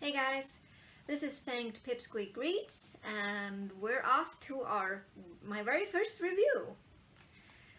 Hey guys, this is Fanged Pipsqueak Greets, and we're off to my very first review.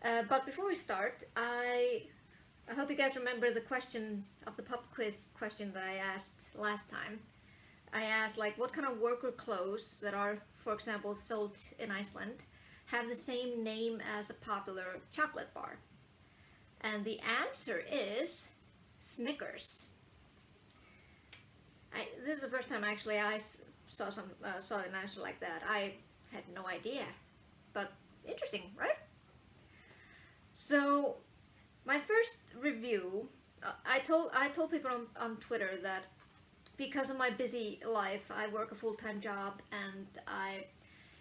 But before we start, I hope you guys remember the question of the pub quiz question that I asked last time. I asked like what kind of worker clothes that are, for example, sold in Iceland have the same name as a popular chocolate bar, and the answer is Snickers. This is the first time actually I saw an answer like that. I had no idea, but interesting, right? So my first review, I told people on Twitter that because of my busy life, I work a full-time job and I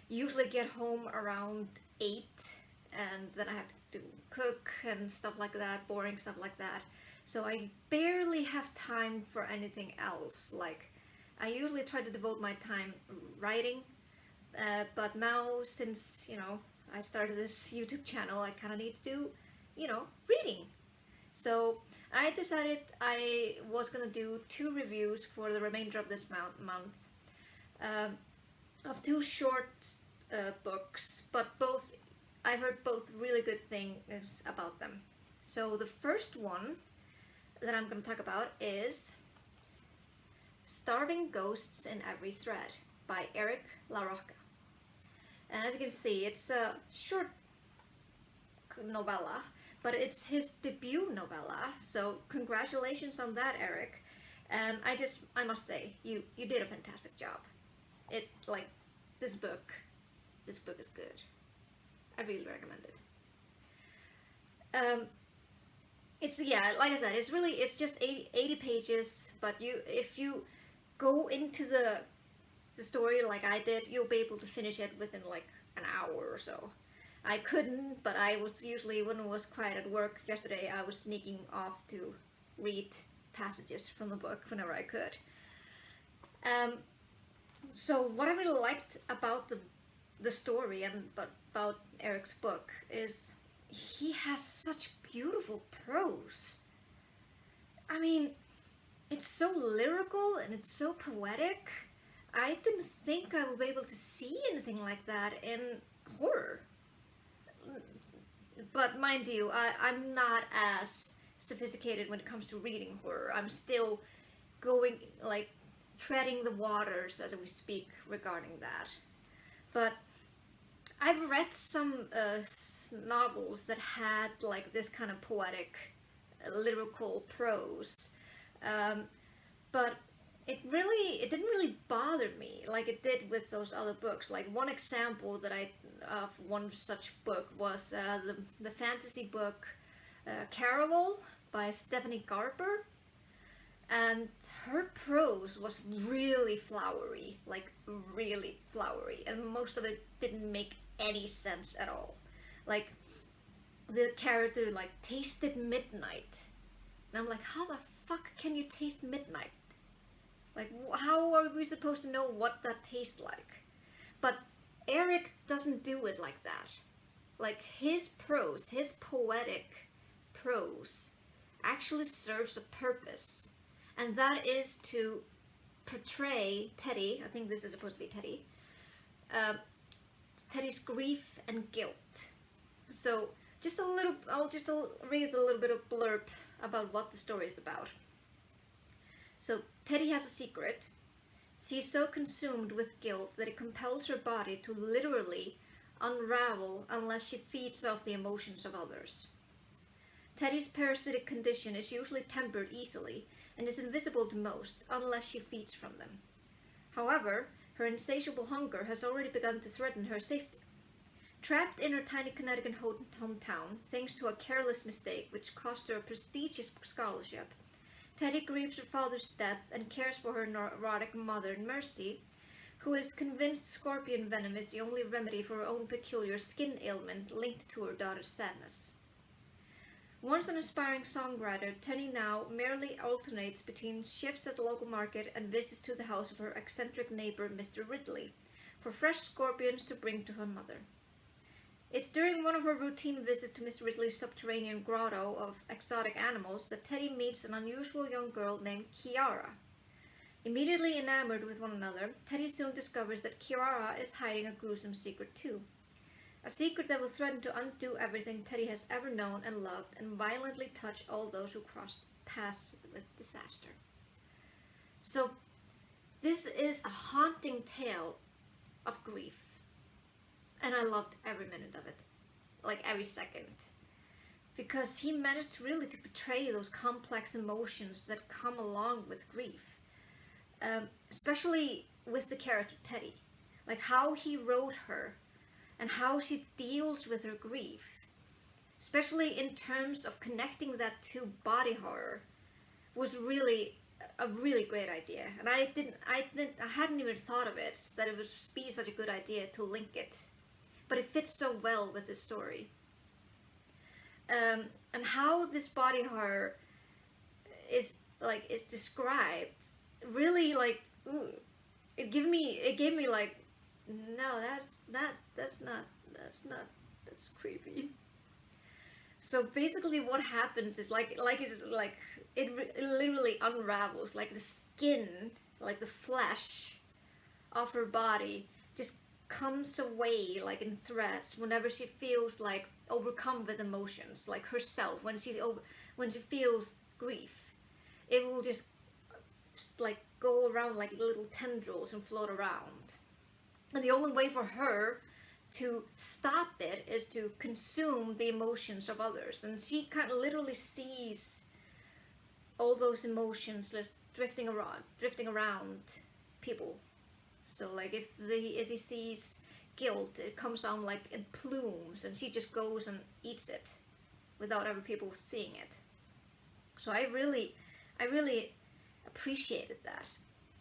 usually get home around 8, and then I have to cook and stuff like that, boring stuff like that. So I barely have time for anything else. Like, I usually try to devote my time writing, but now since, I started this YouTube channel, I kind of need to do, reading. So I decided I was gonna do 2 reviews for the remainder of this month of 2 short books, but I heard both really good things about them. So the first one that I'm going to talk about is Starving Ghosts in Every Thread by Eric LaRocca. And as you can see, it's a short novella, but it's his debut novella, so congratulations on that, Eric. And I must say, you did a fantastic job. This book is good. I really recommend it. Like I said, it's just 80 pages, but if you go into the story like I did, you'll be able to finish it within like an hour or so. I couldn't, but I was usually, when I was quiet at work yesterday, I was sneaking off to read passages from the book whenever I could. So what I really liked about the story and about Eric's book is he has such beautiful prose. I mean, it's so lyrical and it's so poetic. I didn't think I would be able to see anything like that in horror. But mind you, I'm not as sophisticated when it comes to reading horror. I'm still going, treading the waters as we speak regarding that. But I've read some novels that had like this kind of poetic, lyrical prose, but it didn't really bother me like it did with those other books. Like one example of one such book was the fantasy book Caraval by Stephanie Garber, and her prose was really flowery, and most of it didn't make any sense at all. Like the character tasted midnight, and I'm like, how the fuck can you taste midnight? Like, how are we supposed to know what that tastes like? But Eric doesn't do it like that. Like his prose, his poetic prose actually serves a purpose, and that is to portray Teddy, I think this is supposed to be Teddy, Teddy's grief and guilt. So I'll just read a little bit of blurb about what the story is about. So Teddy has a secret. She's so consumed with guilt that it compels her body to literally unravel unless she feeds off the emotions of others. Teddy's parasitic condition is usually tempered easily and is invisible to most unless she feeds from them. However, her insatiable hunger has already begun to threaten her safety. Trapped in her tiny Connecticut hometown, thanks to a careless mistake which cost her a prestigious scholarship, Teddy grieves her father's death and cares for her neurotic mother, Mercy, who is convinced scorpion venom is the only remedy for her own peculiar skin ailment linked to her daughter's sadness. Once an aspiring songwriter, Teddy now merely alternates between shifts at the local market and visits to the house of her eccentric neighbor, Mr. Ridley, for fresh scorpions to bring to her mother. It's during one of her routine visits to Mr. Ridley's subterranean grotto of exotic animals that Teddy meets an unusual young girl named Kiara. Immediately enamored with one another, Teddy soon discovers that Kirara is hiding a gruesome secret too. A secret that will threaten to undo everything Teddy has ever known and loved and violently touch all those who cross paths with disaster. So, this is a haunting tale of grief. And I loved every minute of it. Like every second. Because he managed really to portray those complex emotions that come along with grief. Especially with the character Teddy. Like how he wrote her and how she deals with her grief. Especially in terms of connecting that to body horror was really a really great idea. And I hadn't even thought of it, that it would be such a good idea to link it. But it fits so well with the story. And how this body horror is described really like, ooh, it gave me like, no, that's creepy. So basically what happens is it literally unravels, like the skin, like the flesh of her body just comes away like in threads whenever she feels like overcome with emotions, like herself, when she feels grief. It will just like go around like little tendrils and float around. And the only way for her to stop it is to consume the emotions of others. And she kind of literally sees all those emotions just drifting around people. So like if he sees guilt, it comes down like in plumes, and she just goes and eats it without ever people seeing it. So I really appreciated that.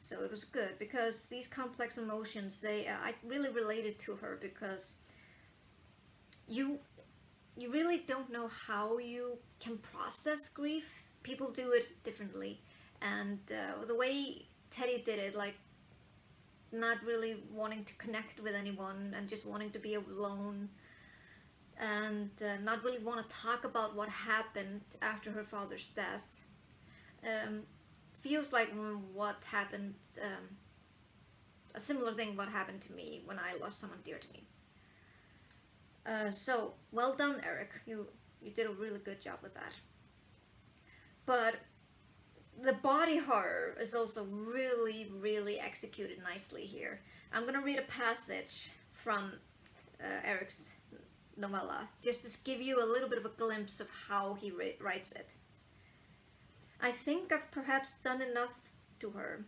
So it was good, because these complex emotions, I really related to her, because you really don't know how you can process grief. People do it differently, and the way Teddy did it, like not really wanting to connect with anyone and just wanting to be alone, and not really want to talk about what happened after her father's death. Feels like what happened, a similar thing what happened to me when I lost someone dear to me. So well done, Eric. You did a really good job with that. But the body horror is also really executed nicely here. I'm gonna read a passage from Eric's novella, just to give you a little bit of a glimpse of how he writes it. I think I've perhaps done enough to her,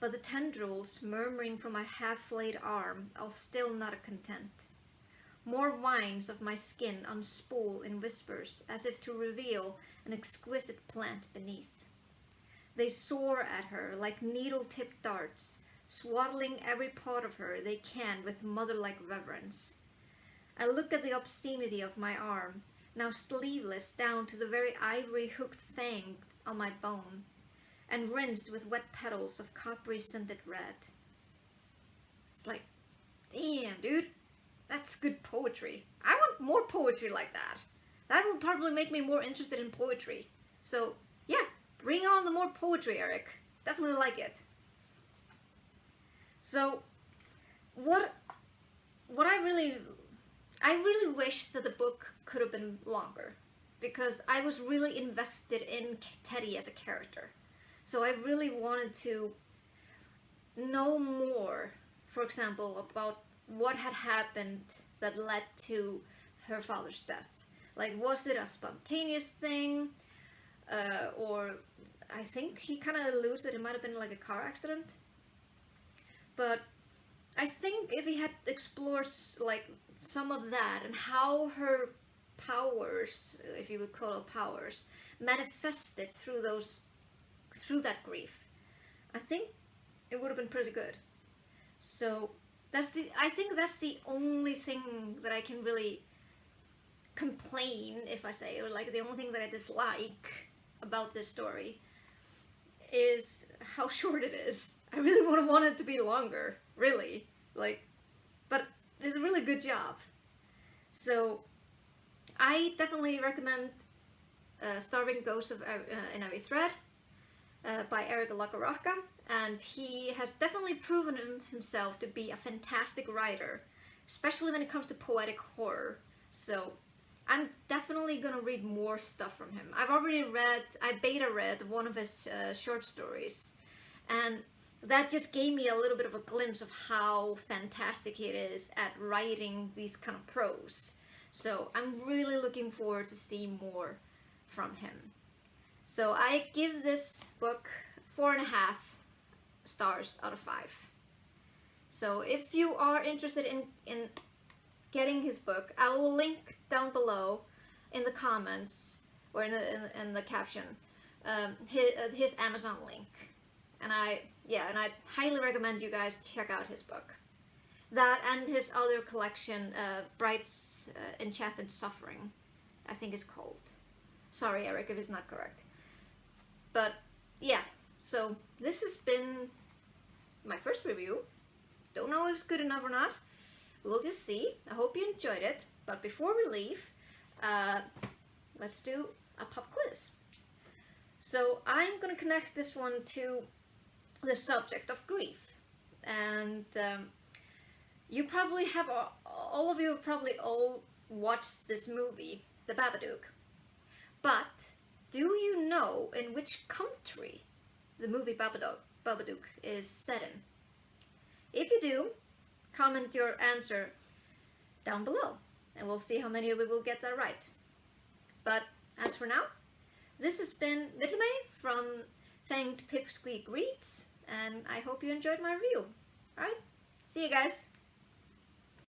but the tendrils murmuring from my half-flayed arm are still not content. More vines of my skin unspool in whispers, as if to reveal an exquisite plant beneath. They soar at her like needle-tipped darts, swaddling every part of her they can with mother-like reverence. I look at the obscenity of my arm, now sleeveless down to the very ivory hooked fang on my bone, and rinsed with wet petals of coppery scented red. It's like, damn, dude, that's good poetry. I want more poetry like that. That will probably make me more interested in poetry. So, yeah, bring on the more poetry, Eric. Definitely like it. So, what I really wish that the book could have been longer, because I was really invested in Teddy as a character. So I really wanted to know more, for example, about what had happened that led to her father's death. Like, was it a spontaneous thing? Or I think he kind of alludes that it might have been like a car accident. But I think if he had explored like some of that, and how her powers, if you would call it powers, manifested through that grief, I think it would have been pretty good. So I think that's the only thing that I can really complain, if I say, or like the only thing that I dislike about this story is how short it is. I really would have wanted it to be longer, really, like, but it's a really good job. So I definitely recommend Starving Ghosts in Every Thread. by Eric LaRocca, and he has definitely proven himself to be a fantastic writer, especially when it comes to poetic horror. So I'm definitely gonna read more stuff from him. I beta read one of his short stories, and that just gave me a little bit of a glimpse of how fantastic he is at writing these kind of prose. So I'm really looking forward to see more from him. So I give this book 4.5 stars out of 5. So if you are interested in getting his book, I will link down below in the comments or in the caption his Amazon link. And I highly recommend you guys check out his book. That and his other collection, Bright's Enchanted Suffering, I think it's called. Sorry, Eric, if it's not correct. But yeah, so this has been my first review. Don't know if it's good enough or not. We'll just see. I hope you enjoyed it. But before we leave, let's do a pop quiz. So I'm gonna connect this one to the subject of grief. And you probably have, all of you have probably all watched this movie, The Babadook. But do you know in which country the movie Babadook is set in? If you do, comment your answer down below, and we'll see how many of you will get that right. But as for now, this has been Little May from Fanged Pipsqueak Reads, and I hope you enjoyed my review. Alright, see you guys!